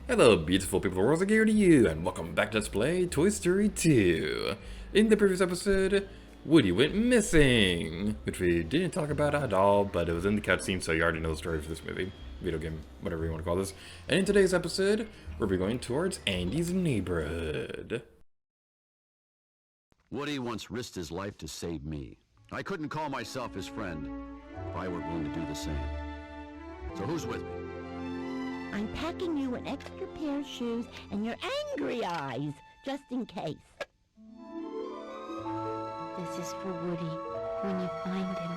Hello beautiful people of the world, here to you, and welcome back to Let's Play Toy Story 2. In the previous episode, Woody went missing, which we didn't talk about at all, but it was in the cutscene, so you already know the story for this movie, video game, whatever you want to call this. And in today's episode, we'll be going towards Andy's neighborhood. Woody once risked his life to save me. I couldn't call myself his friend if I weren't willing to do the same. So who's with me? I'm packing you an extra pair of shoes and your angry eyes, just in case. This is for Woody, when you find him.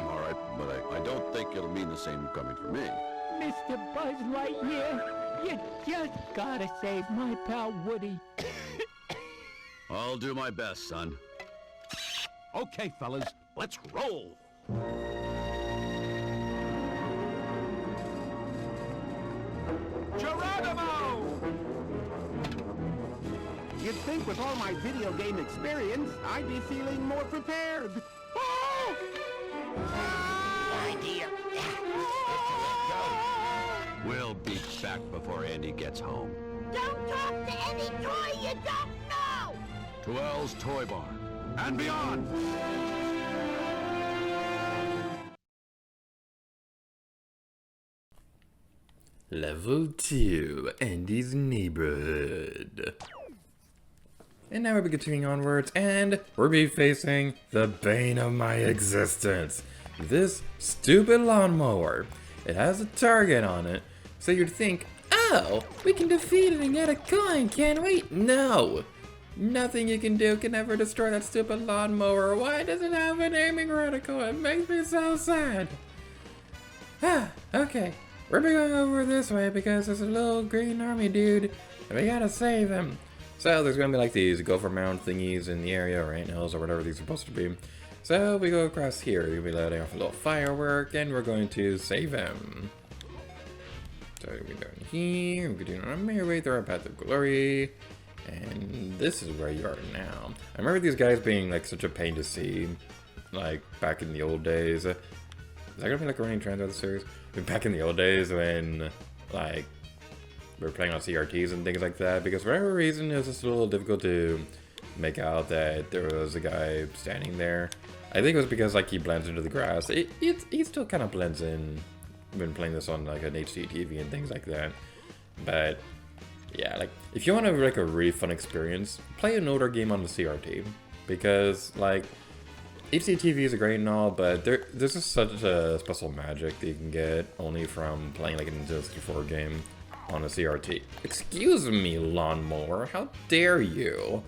All right, but I don't think it'll mean the same coming for me. Mr. Buzz Lightyear, you just gotta save my pal Woody. I'll do my best, son. Okay, fellas, let's roll. Geronimo! You'd think with all my video game experience, I'd be feeling more prepared. Oh! Idea. We'll be back before Andy gets home. Don't talk to any toy you don't know! To Elle's Toy Barn and beyond. Level 2, Andy's neighborhood. And now we'll be continuing onwards, and we'll be facing the bane of my existence. This stupid lawnmower. It has a target on it, so you'd think, oh, we can defeat it and get a coin, can we? No! Nothing you can do can ever destroy that stupid lawnmower. Why does it have an aiming reticle? It makes me so sad. Okay. We're going over this way because there's a little green army dude, and we gotta save him. So there's gonna be like these gopher mound thingies in the area, or anthills, or whatever these are supposed to be. So we go across here, we're gonna be letting off a little firework, and we're going to save him. So we're down here, we're doing on our merry way through our path of glory. And this is where you are now. I remember these guys being like such a pain to see, like back in the old days. Is that gonna be like a running trend of the series? Back in the old days when, like, we were playing on CRTs and things like that, because for whatever reason it was just a little difficult to make out that there was a guy standing there. I think it was because, like, he blends into the grass. He still kind of blends in when playing this on, like, an HD TV and things like that. But, yeah, like, if you want to have, like, a really fun experience, play an older game on the CRT, because, like, HDTV is great and all, but there's just such a special magic that you can get only from playing like a Nintendo 64 game on a CRT. Excuse me, lawnmower, how dare you?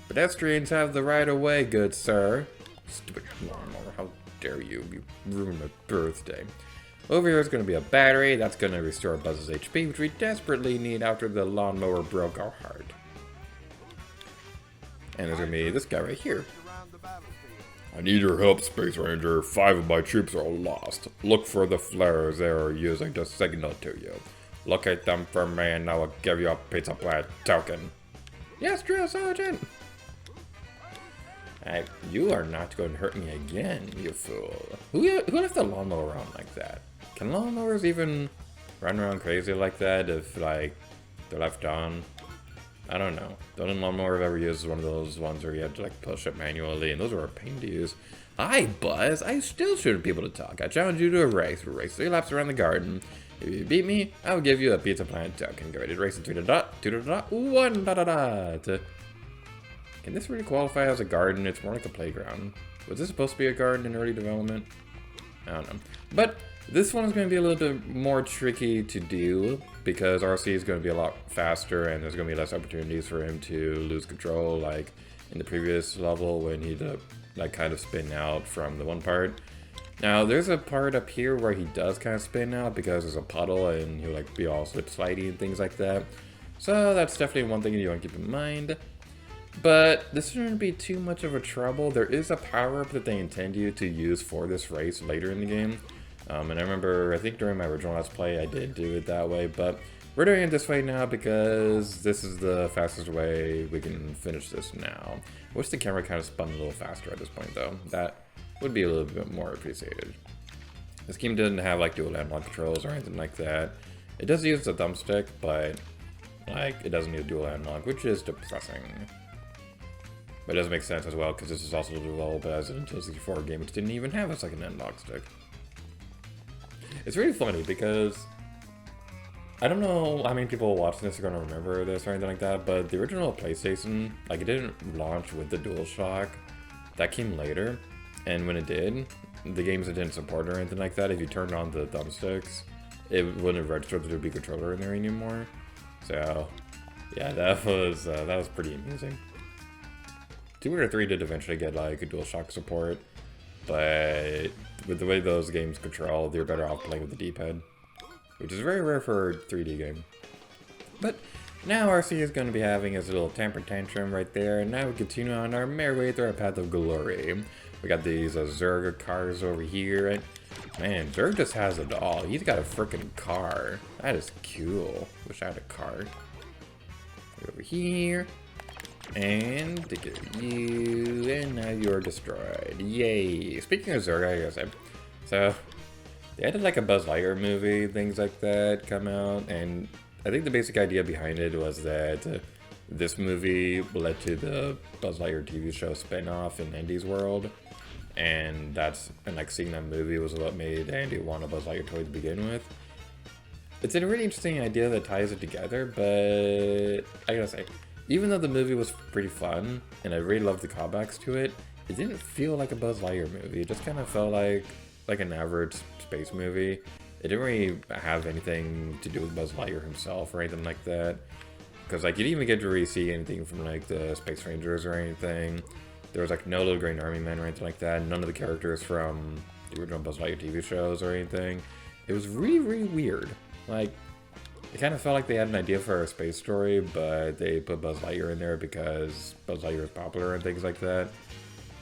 Pedestrians have the right of way, good sir. Stupid lawnmower, how dare you? You ruined my birthday. Over here is going to be a battery that's going to restore Buzz's HP, which we desperately need after the lawnmower broke our heart. And there's going to be this guy right here. I need your help, Space Ranger. 5 of my troops are lost. Look for the flares they are using to signal to you. Locate them for me and I will give you a pizza plant token. Yes, Drill Sergeant! You are not going to hurt me again, you fool. Who left the lawnmower around like that? Can lawnmowers even run around crazy like that if, like, they're left on? I don't know. The only lawnmower I've ever used is one of those ones where you had to like push it manually, and those were a pain to use. Hi, Buzz. I still shouldn't be able to talk. I challenge you to a race. We'll race 3 laps around the garden. If you beat me, I'll give you a pizza plant token. Get ready to race in 2 dot, 2 dot, 1 dot dot. Can this really qualify as a garden? It's more like a playground. Was this supposed to be a garden in early development? I don't know. But this one is going to be a little bit more tricky to do because RC is going to be a lot faster and there's going to be less opportunities for him to lose control, like in the previous level when he like kind of spin out from the one part. Now there's a part up here where he does kind of spin out because there's a puddle and he'll like be all slip slidey and things like that. So that's definitely one thing you want to keep in mind. But this shouldn't be too much of a trouble. There is a power-up that they intend you to use for this race later in the game. And I remember, I think during my original Let's Play, I did do it that way, but we're doing it this way now because this is the fastest way we can finish this now. I wish the camera kind of spun a little faster at this point, though. That would be a little bit more appreciated. This game didn't have like dual analog controls or anything like that. It does use the thumbstick, but like it doesn't use dual analog, which is depressing. But it does make sense as well, because this is also developed as an Nintendo 64 game, which didn't even have a second analog stick. It's really funny because I don't know how many people watching this are going to remember this or anything like that, but the original PlayStation, like, it didn't launch with the DualShock. That came later, and when it did, the games that didn't support or anything like that, if you turned on the thumbsticks, it wouldn't register that there'd be a controller in there anymore. So, yeah, that was pretty amusing. 2 or 3 did eventually get, like, a DualShock support, but with the way those games control, they're better off playing with the D-pad, which is very rare for a 3D game. But now RC is going to be having his little temper tantrum right there, and now we continue on our merry way through our path of glory. We got these Zerg cars over here, and man, Zerg just has it all. He's got a freaking car. That is cool. Wish I had a car. Over here. And to get you, and now you're destroyed. Yay! Speaking of Zerg, I guess so they added like a Buzz Lightyear movie, things like that come out, and I think the basic idea behind it was that this movie led to the Buzz Lightyear TV show spin-off in Andy's world, and like seeing that movie was what made Andy want a Buzz Lightyear toy to begin with. It's a really interesting idea that ties it together, but I gotta say, even though the movie was pretty fun, and I really loved the callbacks to it, it didn't feel like a Buzz Lightyear movie. It just kind of felt like an average space movie. It didn't really have anything to do with Buzz Lightyear himself or anything like that. Because like you didn't even get to really see anything from like the Space Rangers or anything. There was like no Little Green Army Men or anything like that. None of the characters from the original Buzz Lightyear TV shows or anything. It was really, really weird. Like, it kind of felt like they had an idea for a space story, but they put Buzz Lightyear in there because Buzz Lightyear is popular and things like that.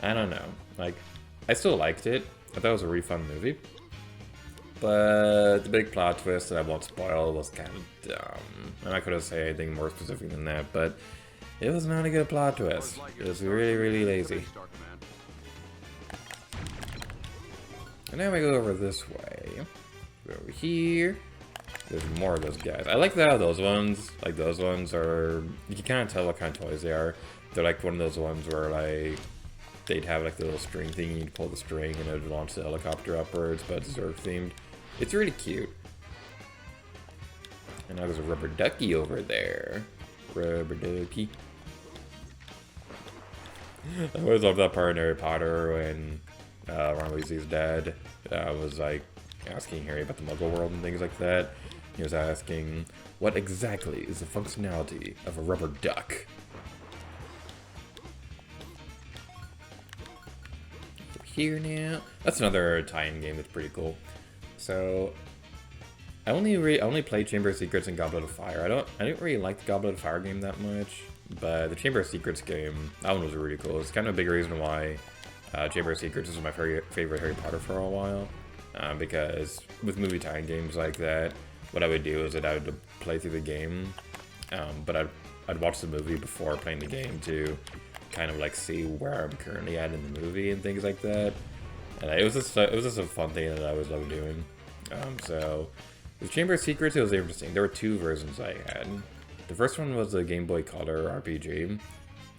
I don't know. Like, I still liked it. I thought it was a really fun movie. But the big plot twist that I won't spoil was kind of dumb. I'm not going to say anything more specific than that, but it was not a good plot twist. It was really, really lazy. And now we go over this way. Go over here. There's more of those guys. I like how those ones are, you can kind of tell what kind of toys they are. They're like one of those ones where like, they'd have like the little string thing, you'd pull the string and it would launch the helicopter upwards, but it's Zerg themed. It's really cute. And now there's a rubber ducky over there. Rubber ducky. I always love that part in Harry Potter when Ron Weasley's dad was like asking Harry about the Muggle world and things like that. He was asking, what exactly is the functionality of a rubber duck? Over here now. That's another tie-in game that's pretty cool. So, I only played Chamber of Secrets and Goblet of Fire. I didn't really like the Goblet of Fire game that much, but the Chamber of Secrets game, that one was really cool. It's kind of a big reason why Chamber of Secrets is my favorite Harry Potter for a while. Because with movie tie-in games like that, what I would do is that I would play through the game, but I'd watch the movie before playing the game to kind of like see where I'm currently at in the movie and things like that. And it was just a fun thing that I always loved doing. So with Chamber of Secrets, it was interesting. There were 2 versions I had. The first one was the Game Boy Color RPG,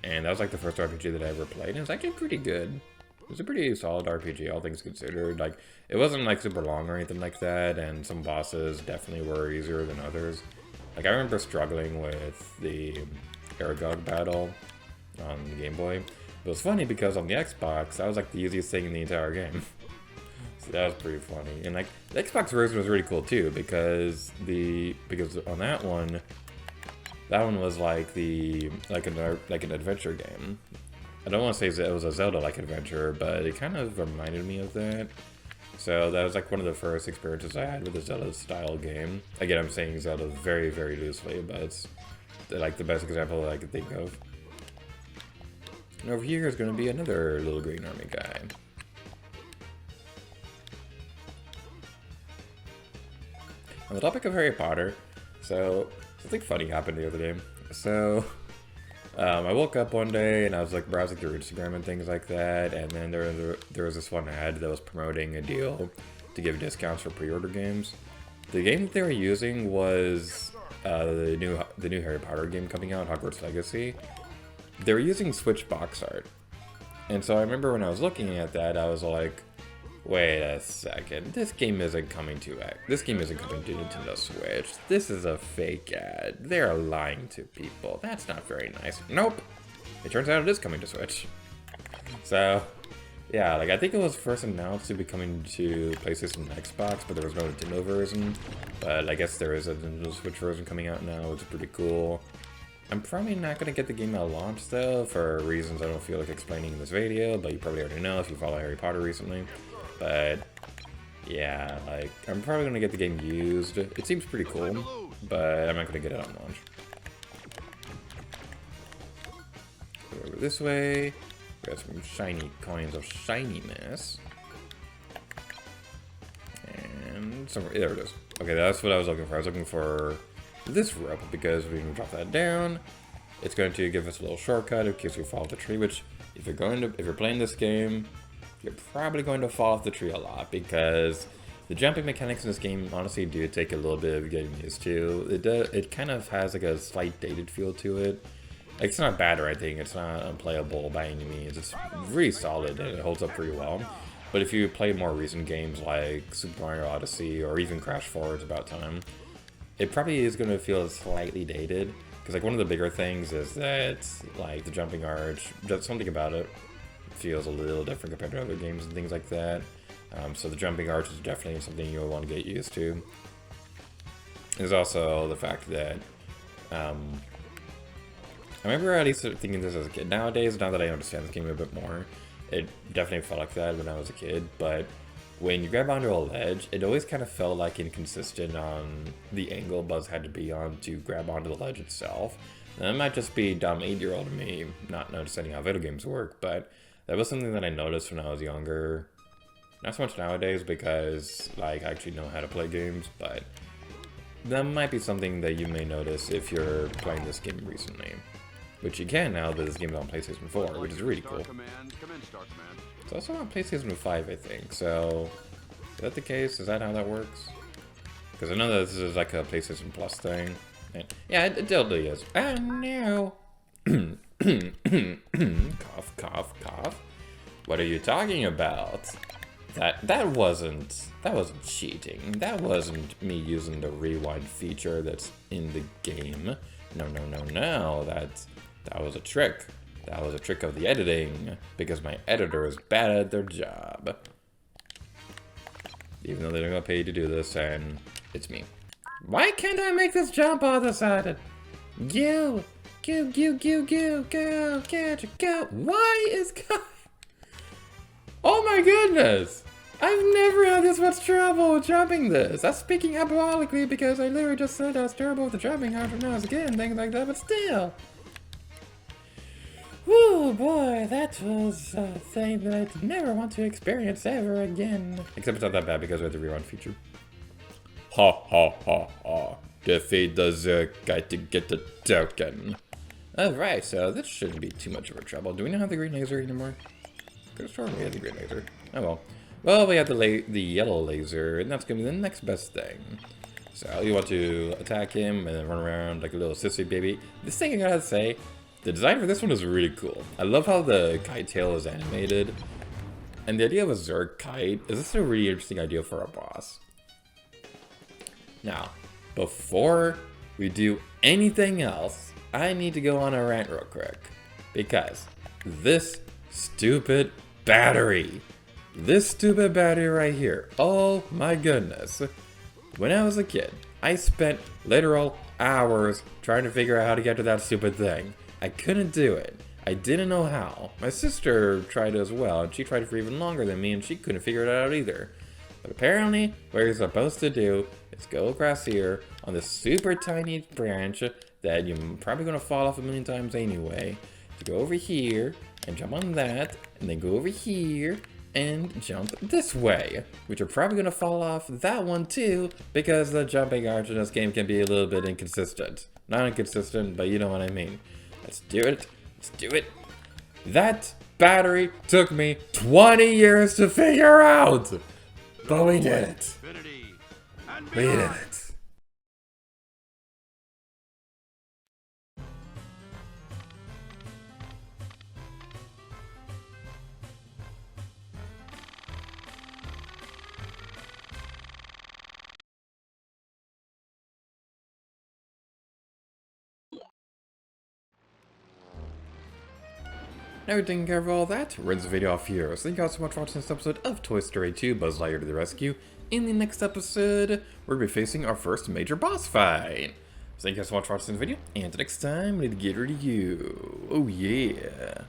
and that was like the first RPG that I ever played, and it was actually pretty good. It was a pretty solid RPG, all things considered. Like, it wasn't like super long or anything like that, and some bosses definitely were easier than others. Like, I remember struggling with the Aragog battle on the Game Boy. It was funny because on the Xbox, that was like the easiest thing in the entire game. So that was pretty funny. And like, the Xbox version was really cool too, because on that one was like an adventure game. I don't want to say it was a Zelda-like adventure, but it kind of reminded me of that. So that was like one of the first experiences I had with a Zelda-style game. Again, I'm saying Zelda very, very loosely, but it's like the best example that I could think of. And over here is going to be another Little Green Army guy. On the topic of Harry Potter, so something funny happened the other day. So I woke up one day and I was like browsing through Instagram and things like that, and then there was this one ad that was promoting a deal to give discounts for pre-order games. The game that they were using was the new Harry Potter game coming out, Hogwarts Legacy. They were using Switch box art. And so I remember when I was looking at that, I was like, wait a second, this game isn't coming to Nintendo Switch. This is a fake ad. They're lying to people. That's not very nice. Nope. It turns out it is coming to Switch. So, yeah, like I think it was first announced to be coming to PlayStation and Xbox, but there was no Nintendo version. But I guess there is a Nintendo Switch version coming out now, which is pretty cool. I'm probably not going to get the game at launch, though, for reasons I don't feel like explaining in this video, but you probably already know if you follow Harry Potter recently. But, yeah, like, I'm probably going to get the game used. It seems pretty cool, but I'm not going to get it on launch. Go over this way. We got some shiny coins of shininess. And somewhere, there it is. Okay, that's what I was looking for. I was looking for this rope, because we can drop that down. It's going to give us a little shortcut in case we fall off the tree, which if you're playing this game, you're probably going to fall off the tree a lot, because the jumping mechanics in this game honestly do take a little bit of getting used to. It kind of has like a slight dated feel to it. Like, it's not bad or anything, it's not unplayable by any means. It's really solid and it holds up pretty well. But if you play more recent games like Super Mario Odyssey or even Crash 4, it's about time, it probably is going to feel slightly dated, because like one of the bigger things is that like the jumping arch, just something about it feels a little different compared to other games and things like that. So the jumping arch is definitely something you'll want to get used to. There's also the fact that I remember at least thinking this as a kid. Nowadays, now that I understand this game a bit more, it definitely felt like that when I was a kid, but when you grab onto a ledge, it always kind of felt like inconsistent on the angle Buzz had to be on to grab onto the ledge itself. And that might just be dumb 8-year-old me not noticing how video games work, but that was something that I noticed when I was younger. Not so much nowadays because like I actually know how to play games, but that might be something that you may notice if you're playing this game recently. Which you can now that this game is on PlayStation 4, which is really cool. It's also on PlayStation 5, I think, so is that the case? Is that how that works? Because I know that this is like a PlayStation Plus thing. And, yeah, it totally is. Oh no! Cough, cough, cough. What are you talking about? That wasn't cheating. That wasn't me using the rewind feature that's in the game. No. That was a trick. That was a trick of the editing, because my editor is bad at their job. Even though they're gonna pay you to do this, and it's me. Why can't I make this jump all of a sudden? Go, get you, go. Why is God? Oh my goodness! I've never had this much trouble jumping this. I'm speaking hyperbolically because I literally just said I was terrible with the jumping after when I was a kid and things like that, but still. Whew, boy, that was a thing that I never want to experience ever again. Except it's not that bad because we have the rerun feature. Ha ha ha ha. Defeat the Zerg to get the token. Alright, so this shouldn't be too much of a trouble. Do we not have the green laser anymore? Could have sworn we had the green laser. Oh well. Well, we have the yellow laser, and that's going to be the next best thing. So you want to attack him and then run around like a little sissy baby. This thing I gotta say, the design for this one is really cool. I love how the kite tail is animated. And the idea of a Zerg kite is this a really interesting idea for a boss. Now, before we do anything else, I need to go on a rant real quick. Because this stupid battery right here, oh my goodness. When I was a kid, I spent literal hours trying to figure out how to get to that stupid thing. I couldn't do it. I didn't know how. My sister tried as well, and she tried for even longer than me, and she couldn't figure it out either. But apparently, what you're supposed to do is go across here on this super tiny branch that you're probably going to fall off a million times anyway. To go over here, and jump on that, and then go over here, and jump this way. Which you're probably going to fall off that one too, because the jumping arch in this game can be a little bit inconsistent. Not inconsistent, but you know what I mean. Let's do it. Let's do it. That battery took me 20 years to figure out. But we did it. Infinity and We did beyond. it. Now we're taking care of all that, we're ends the video off here. So thank you all so much for watching this episode of Toy Story 2 Buzz Lightyear to the Rescue. In the next episode, we're going to be facing our first major boss fight. So thank you guys so much for watching this video, and until next time, we need to get rid of you. Oh yeah.